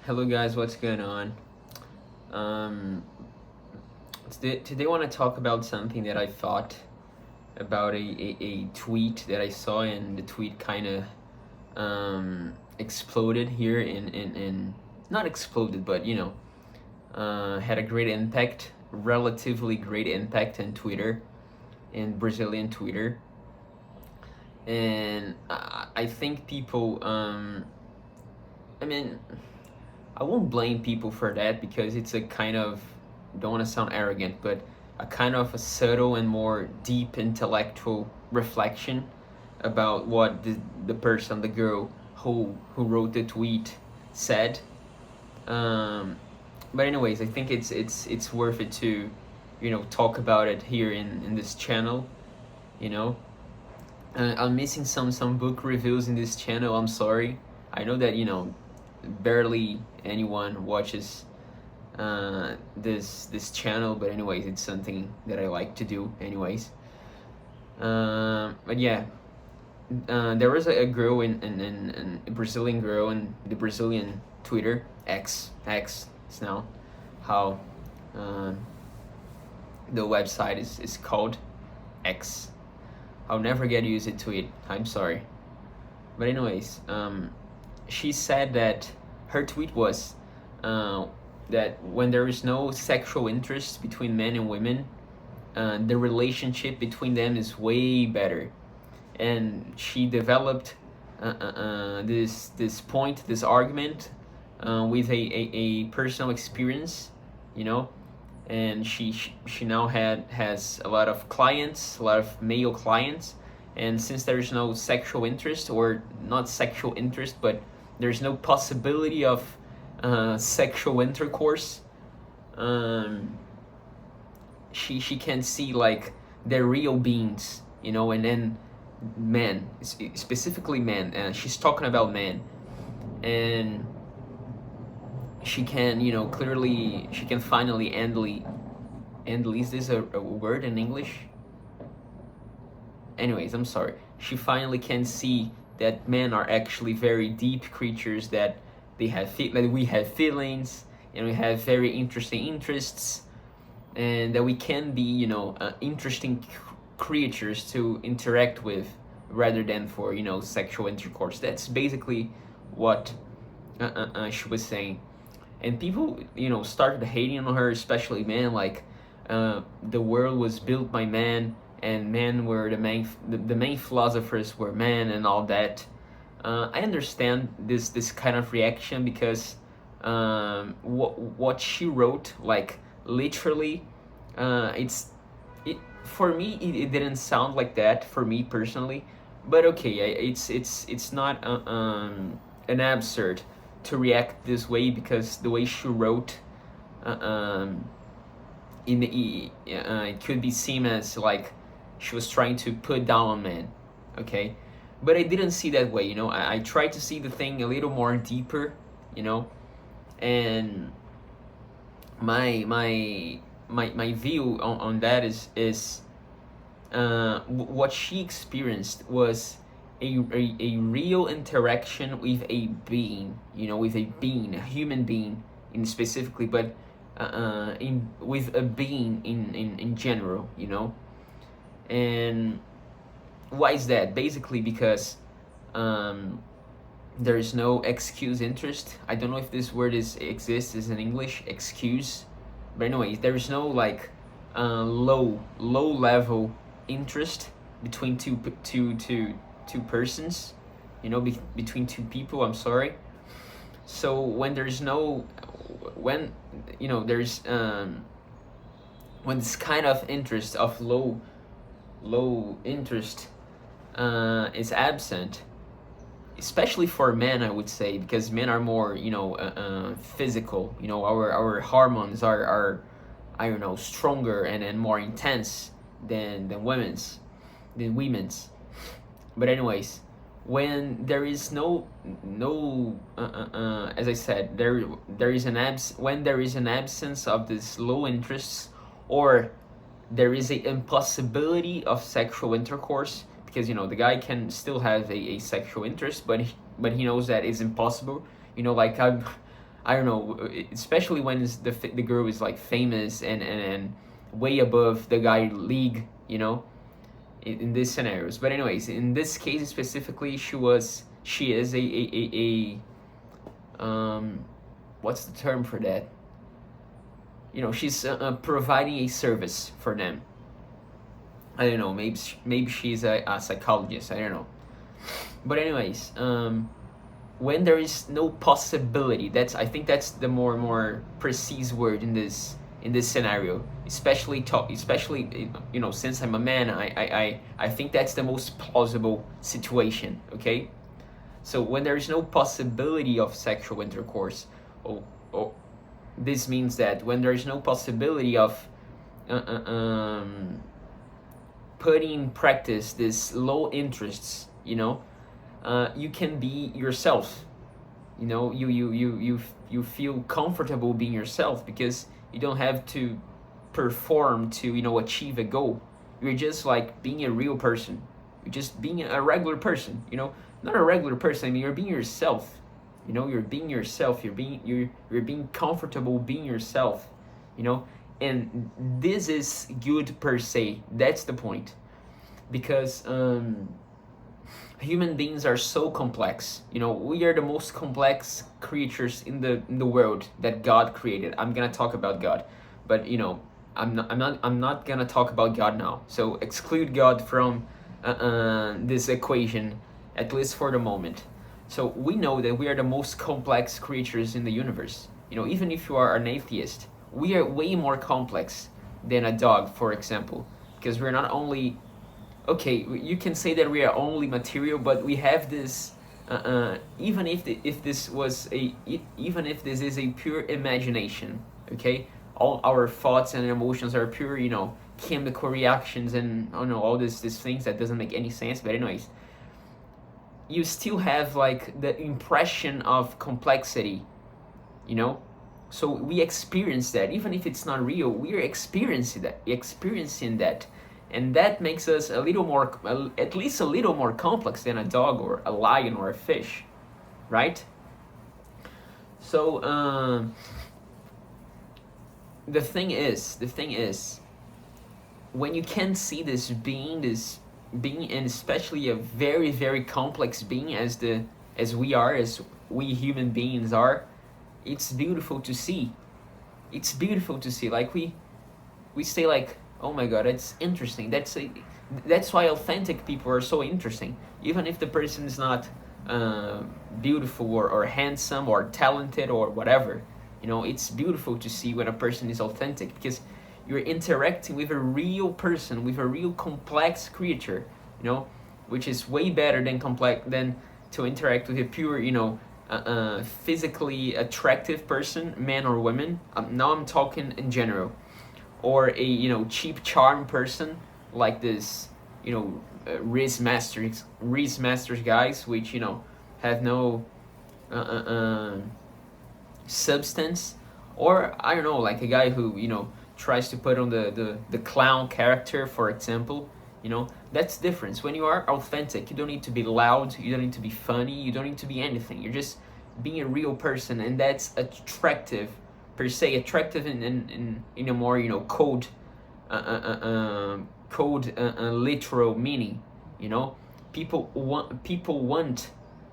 Hello guys, what's going on? Um, today I want to talk about something that I thought about a tweet that I saw, and the tweet kind of exploded here in not exploded, but had a great impact, relatively great impact in Twitter, in Brazilian Twitter. And I think people, I mean, I won't blame people for that because it's a kind of, don't want to sound arrogant, but a kind of a subtle and more deep intellectual reflection about what the person, the girl who wrote the tweet said. Um, but anyways, I think it's worth it to, talk about it here in this channel. You know, I'm missing some book reviews in this channel. I'm sorry. I know that barely anyone watches this channel, but anyways, it's something that I like to do anyways. But yeah, there was a girl in a Brazilian girl in the Brazilian Twitter X is now how uh, the website is called X. I'll never get used to it. I'm sorry. But anyways, she said that her tweet was uh, that when there is no sexual interest between men and women, the relationship between them is way better. And she developed this point, this argument, with a personal experience, you know, and she now has a lot of clients, a lot of male clients, and since there's no sexual interest, or not sexual interest, but there's no possibility of sexual intercourse, um, she can see like their real beings, and then men, specifically men, and she's talking about men, and she can clearly, she can finally is this a word in English? Anyways, I'm sorry. She finally can see that men are actually very deep creatures, that that we have feelings, and we have very interesting interests, and that we can be interesting creatures to interact with, rather than for sexual intercourse. That's basically what she was saying. And people started hating on her, especially men, like the world was built by men, and men were the main philosophers were men, and all that. I understand this kind of reaction because what she wrote, like, literally, it for me, it didn't sound like that, for me personally. But okay, it's not an absurd to react this way, because the way she wrote, uh, um, it could be seen as like she was trying to put down on men. Okay, but I didn't see that way. I tried to see the thing a little more deeper. And my view on that is what she experienced was a real interaction with a being, with a being, a human being in specifically, but with a being in general, and why is that? Basically because there is no excuse interest. I don't know if this word exists in English, excuse, but anyway, there is no like low level interest between two persons, between two people. I'm sorry. So when there's no, when there's when this kind of interest of low interest is absent, especially for men, I would say, because men are more physical. Our hormones are I don't know, stronger and more intense than women's. But anyways, when there is no as I said, there is when there is an absence of this low interests, or there is a impossibility of sexual intercourse, because the guy can still have a sexual interest, but he knows that it's impossible. Like I don't know, especially when the girl is like famous and way above the guy league, you know, in these scenarios. But anyways, in this case specifically, she is what's the term for that? You know, she's providing a service for them. I don't know, maybe she's a psychologist, I don't know. But anyways, when there is no possibility, I think that's the more precise word in this scenario, especially you know, since I'm a man, I think that's the most plausible situation. Okay, so when there is no possibility of sexual intercourse, oh, this means that when there is no possibility of uh, uh, um, putting in practice this low interests, you know, you can be yourself. You know, you feel comfortable being yourself because you don't have to perform to, you know, achieve a goal. You're just like being a real person. You're just being a regular person. You know, not a regular person. I mean, you're being yourself. You know, you're being yourself. You're being comfortable being yourself. You know, and this is good per se. That's the point, because human beings are so complex. You know, we are the most complex creatures in the world that God created. I'm gonna talk about God, but you know, I'm not gonna talk about God now. So exclude God from this equation, at least for the moment. So we know that we are the most complex creatures in the universe. You know, even if you are an atheist, we are way more complex than a dog, for example, because we're not only, okay, you can say that we are only material, but we have this. Even if this was even if this is a pure imagination, okay, all our thoughts and emotions are pure, you know, chemical reactions and I don't know, all these things that doesn't make any sense. But anyways, you still have like the impression of complexity, you know. So we experience that, even if it's not real. We're experiencing that, and that makes us a little more, at least a little more complex than a dog or a lion or a fish, right? So the thing is, when you can see this being, and especially a very very complex being as we human beings are, it's beautiful to see. It's beautiful to see. Like we say like, oh my god, it's interesting. That's why authentic people are so interesting. Even if the person is not beautiful or handsome or talented or whatever, you know, it's beautiful to see when a person is authentic, because you're interacting with a real person, with a real complex creature, you know, which is way better than to interact with a pure, you know, physically attractive person, man or woman. Now I'm talking in general, or a, you know, cheap charm person like this, you know, Riz Masters guys, which, you know, have no substance, or I don't know, like a guy who, you know, tries to put on the clown character, for example. You know, that's different. When you are authentic, you don't need to be loud, you don't need to be funny, you don't need to be anything. You're just being a real person, and that's attractive per se. Attractive in a more, you know, literal meaning. You know, people want,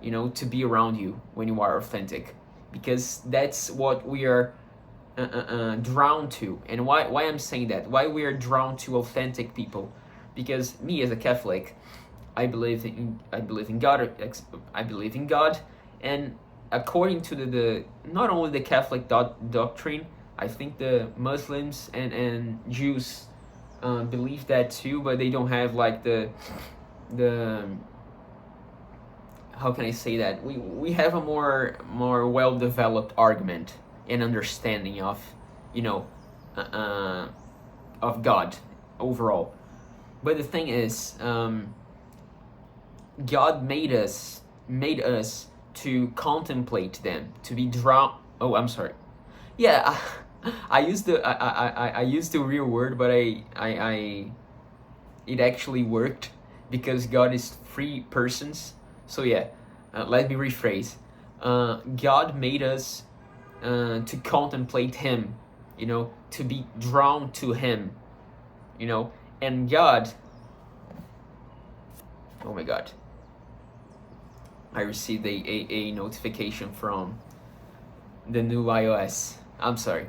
you know, to be around you when you are authentic, because that's what we are drawn to. And why I'm saying that, why we are drawn to authentic people, because me as a Catholic, I believe in God. I believe in God, and according to the not only the Catholic doctrine, I think the Muslims and Jews believe that too, but they don't have like the how can I say that, we have a more well developed argument and understanding of, you know, of God overall. But the thing is, God made us to contemplate them, to be drawn. Oh, I'm sorry. Yeah, I used the real word, but I it actually worked, because God is three persons. So yeah, let me rephrase. God made us to contemplate him, you know, to be drawn to him, you know. And God, oh my God, I received a notification from the new iOS. I'm sorry.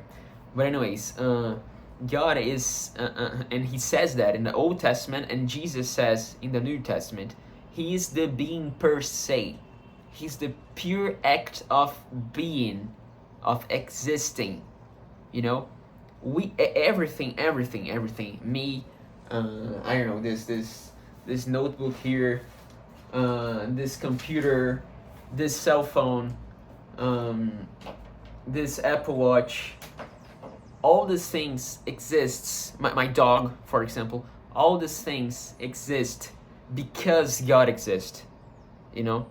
But anyways, God is, and he says that in the Old Testament, and Jesus says in the New Testament, he is the being per se. He's the pure act of being, of existing, you know. We, everything, me, I don't know, this notebook here, this computer, this cell phone, this Apple Watch, all these things exists. My dog, for example, all these things exist because God exists. You know,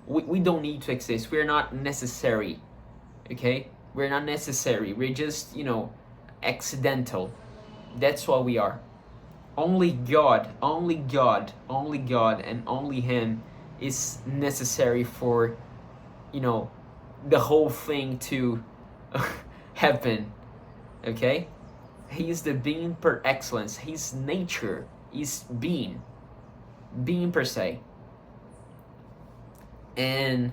we don't need to exist. We're not necessary. Okay, we're not necessary. We're just, you know, accidental. That's what we are. Only God, and only Him is necessary for, you know, the whole thing to happen. Okay, He's the being per excellence. His nature is being per se. And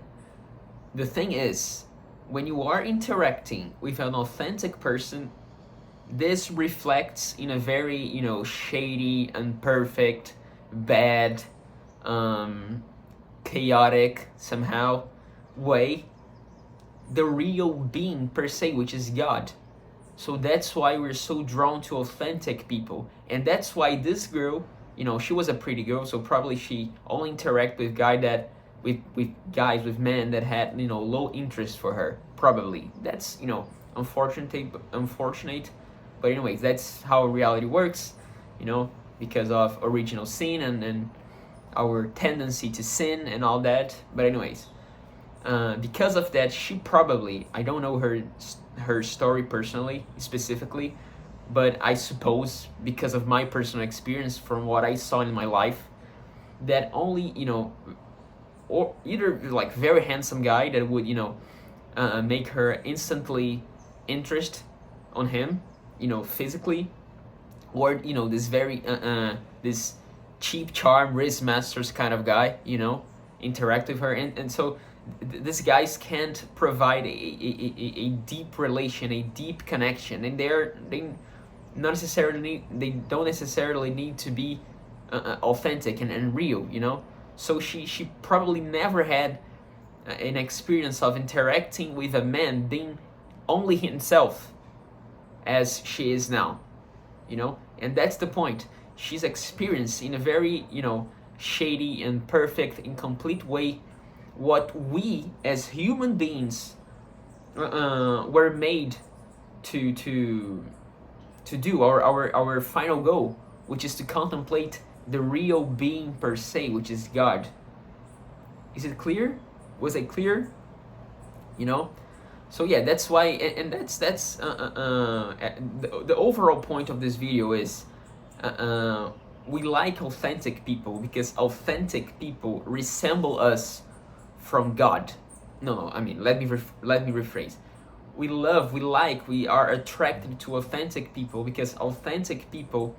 the thing is, when you are interacting with an authentic person, this reflects in a very, you know, shady, imperfect, bad, chaotic somehow way, the real being per se, which is God. So that's why we're so drawn to authentic people. And that's why this girl, you know, she was a pretty girl, so probably she only interacted with with men that had, you know, low interest for her. Probably. That's, you know, unfortunate. But anyways, that's how reality works, you know, because of original sin and our tendency to sin and all that. But anyways, because of that, she probably, I don't know her story personally, specifically, but I suppose because of my personal experience from what I saw in my life, that only, you know, or either like very handsome guy that would, you know, make her instantly interest on him, you know, physically, or, you know, this very this cheap charm wrist masters kind of guy, you know, interact with her. And so these guys can't provide a deep relation, a deep connection, and they don't necessarily need to be authentic and real, you know. So she probably never had an experience of interacting with a man being only himself as she is now, you know. And that's the point. She's experienced in a very, you know, shady and perfect, incomplete way what we as human beings were made to do, our final goal, which is to contemplate the real being per se, which is God. Is it clear? Was it clear? You know. So yeah, that's why, and that's the overall point of this video is we like authentic people because authentic people resemble us from God. No, I mean, let me rephrase. We are attracted to authentic people because authentic people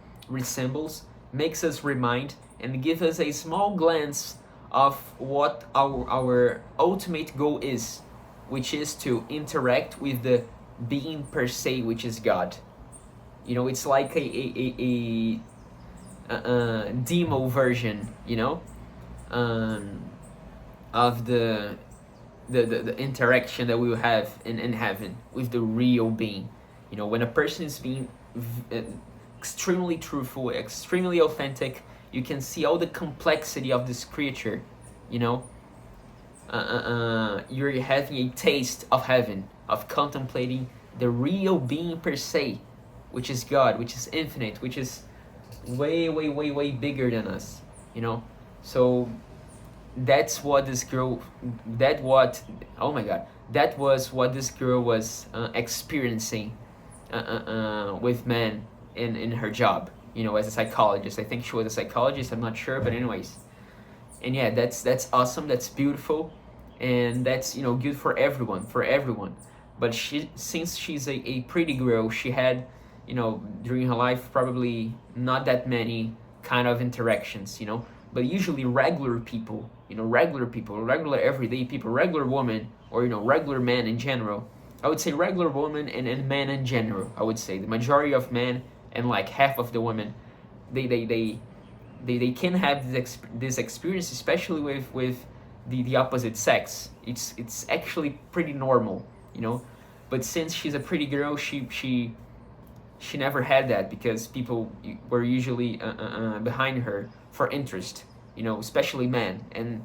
makes us remind and give us a small glance of what our ultimate goal is, which is to interact with the being per se, which is God. You know, it's like a demo version, you know, of the interaction that we will have in heaven with the real being. You know, when a person is being extremely truthful, extremely authentic, you can see all the complexity of this creature, you know. You're having a taste of heaven, of contemplating the real being per se, which is God, which is infinite, which is way bigger than us, you know. So that's what this girl, that was what this girl was experiencing with men in her job, you know, as a psychologist. I think she was a psychologist, I'm not sure, but anyways. And yeah, that's awesome, that's beautiful, and that's, you know, good for everyone. but since she's a pretty girl, she had, during her life, probably not that many kind of interactions, but usually regular people, regular everyday people, regular women, or regular men in general. I would say regular women and men in general. I would say the majority of men and like half of the women, they can have this experience, especially with the opposite sex. It's actually pretty normal, but since she's a pretty girl, she never had that, because people were usually behind her for interest, especially men. And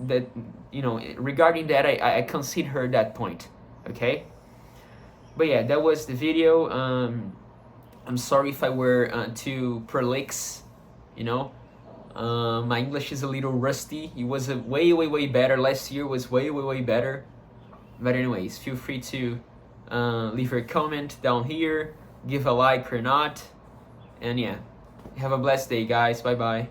that, regarding that, I concede her that point. Okay, but yeah, that was the video. I'm sorry if I were too prolix, my English is a little rusty. It was a way better. Last year was way better. But anyways, feel free to leave your comment down here, give a like or not, and yeah, have a blessed day, guys. Bye bye.